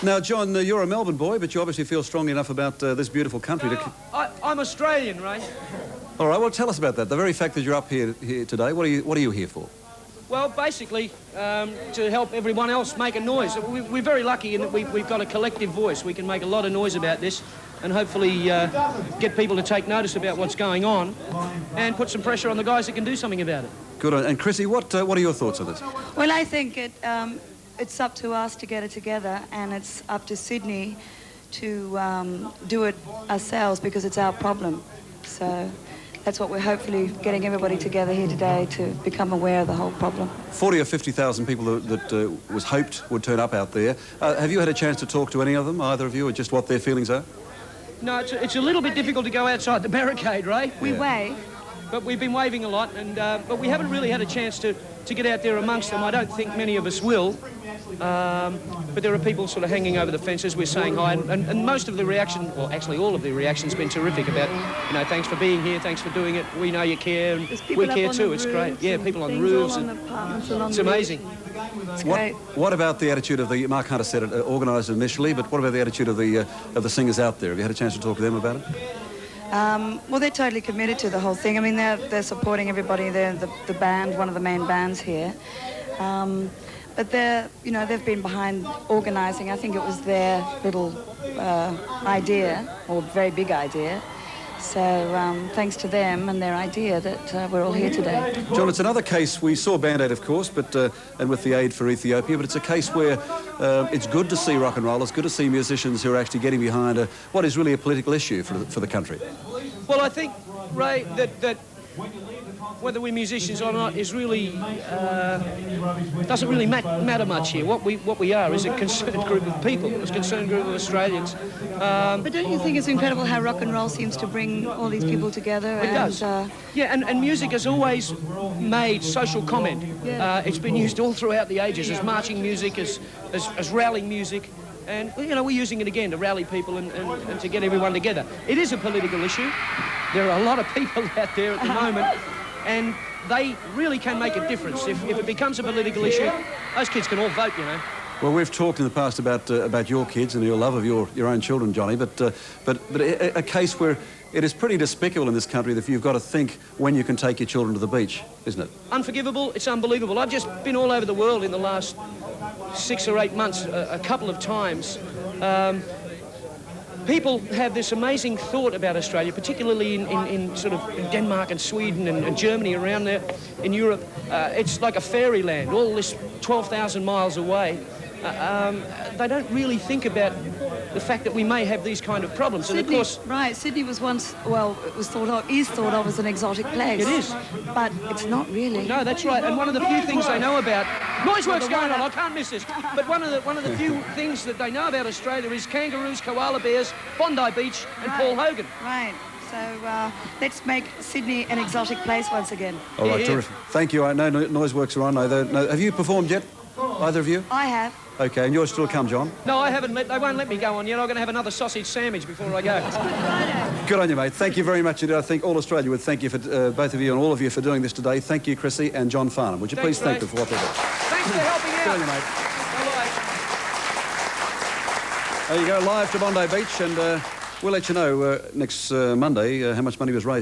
Now, John, you're a Melbourne boy, but you obviously feel strongly enough about this beautiful country to... I'm Australian, Ray. All right, well, tell us about that. The very fact that you're up here today, what are you here for? Well, basically, to help everyone else make a noise. We're very lucky in that we've got a collective voice. We can make a lot of noise about this and hopefully get people to take notice about what's going on and put some pressure on the guys that can do something about it. Good. And Chrissy, what are your thoughts on this? Well, I think it's up to us to get it together, and it's up to Sydney to do it ourselves because it's our problem. So that's what we're hopefully getting everybody together here today to become aware of the whole problem. 40 or 50,000 people that was hoped would turn up out there. Have you had a chance to talk to any of them, either of you, or just what their feelings are? No, it's a little bit difficult to go outside the barricade, Ray. We wave. But we've been waving a lot, and but we haven't really had a chance to get out there amongst them. I don't think many of us will. But there are people sort of hanging over the fences. We're saying hi, and most of the reaction, well, actually all of the reaction's been terrific about, you know, thanks for being here, thanks for doing it. We know you care, and we care too. It's great. Yeah, people on the roofs. It's amazing. It's great. What about the attitude of the, Mark Hunter said it, organised initially, but what about the attitude of the singers out there? Have you had a chance to talk to them about it? Well, they're totally committed to the whole thing. I mean, they're supporting everybody. They're the band, one of the main bands here. But they've been behind organising. I think it was their little idea, or very big idea. So thanks to them and their idea that we're all here today. John, it's another case. We saw Band Aid, of course, but and with the aid for Ethiopia, but it's a case where it's good to see rock and roll. It's good to see musicians who are actually getting behind what is really a political issue for the country. Well, I think, Ray, that whether we're musicians or not is really doesn't really matter much here. What we are is a concerned group of people, a concerned group of Australians. But don't you think it's incredible how rock and roll seems to bring all these people together? It does. Yeah, and music has always made social comment. Yeah. It's been used all throughout the ages as marching music, as rallying music. And, you know, we're using it again to rally people and to get everyone together. It is a political issue. There are a lot of people out there at the moment, and they really can make a difference. If it becomes a political issue, those kids can all vote, you know. Well, we've talked in the past about your kids and your love of your own children, Johnny, but a case where it is pretty despicable in this country that you've got to think when you can take your children to the beach, isn't it? Unforgivable. It's unbelievable. I've just been all over the world in the last 6 or 8 months, a couple of times. People have this amazing thought about Australia, particularly in sort of Denmark and Sweden and Germany, around there in Europe. It's like a fairyland, all this 12,000 miles away. They don't really think about the fact that we may have these kind of problems. Sydney, and of course, right, Sydney was once, well, it was thought of as an exotic place. It is. But it's not really. No, that's right. And one of the few things they know about... Noise work's going on, I can't miss this. But one of the few things that they know about Australia is kangaroos, koala bears, Bondi Beach and Paul Hogan. Right. So let's make Sydney an exotic place once again. All right, terrific. Thank you. I know Noise Works are on. No, have you performed yet? Either of you? I have. Okay, and yours still to come, John? No, I haven't. They won't let me go on yet. I'm going to have another sausage sandwich before I go. It's Good Friday. Good on you, mate. Thank you very much indeed. I think all Australia would thank you for both of you and all of you for doing this today. Thank you, Chrissy and John Farnham. Would you please thank them for what they did? Thanks for helping out. Good on you, mate. Bye-bye. There you go, live to Bondi Beach, and we'll let you know next Monday how much money was raised.